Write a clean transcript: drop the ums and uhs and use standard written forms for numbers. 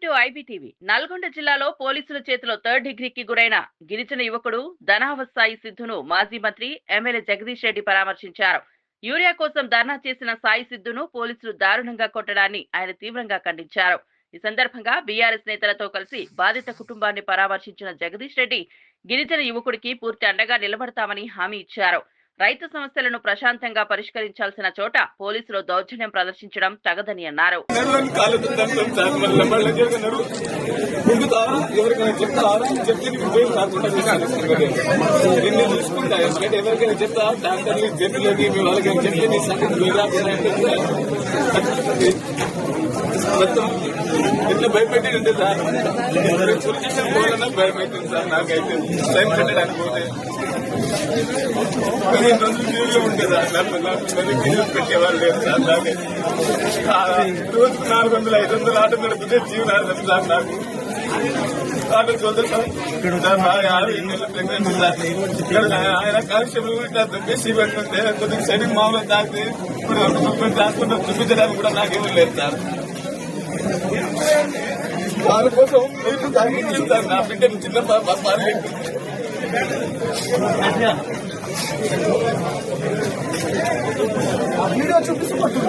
Welcome to IBTV. Nalgonda జిల్లాలో పోలీసుల చేతిలో థర్డ్ డిగ్రీకి గురైన గిరిజన యువకుడు ధనావత్ సాయి సిద్ధును మాజీ మంత్రి ఎమ్మెల్యే జగదీష్ రెడ్డి పరామర్శించారు. యూరియా కోసం ధర్నా చేసిన సాయి సిద్ధును పోలీసులు దారుణంగా కొట్టడాన్ని ఆయన తీవ్రంగా ఖండించారు. ఈ సందర్భంగా బీఆర్ఎస్ నేతలతో కలిసి బాధిత కుటుంబాన్ని పరామర్శించిన జగదీష్ రెడ్డి గిరిజన యువకుడికి పూర్తి అండగా నిలబడతామని హామీ ఇచ్చారు. రైతు సమస్యలను ప్రశాంతంగా పరిష్కరించాల్సిన చోట పోలీసులు దౌర్జన్యం ప్రదర్శించడం తగదని అన్నారు. ఇట్లా భయపెట్టింటే సార్ పోవాలన్నా భయపెట్టింది సార్. నాకైతే టైం కట్టడానికి పోతే 15 రోజులు ఉంటే సార్ పెట్టేవాళ్ళు లేదు సార్. నాకైతే రోజుకు 400-500 ఆటో నడిపితే జీవనాధారం సార్. నాకు ఆటో చూద్దాం సార్. బాగా 6 నెలల ప్రెగ్నెంట్ సార్. ఇక్కడ ఆయన కానిస్టేబుల్ ఇట్లా దుబ్బేసి పెట్టుకుంటే కొద్దిగా శరీరం మామూలు తాకితే ఇప్పుడు హాస్పిటల్ చూపించడానికి కూడా నాకేమీ లేదు సార్. దాని కోసం మీరు తగ్గించింది సార్. నా బిడ్డ చిన్న పార్లమెంట్ వీడియో చూపిస్తున్నట్టు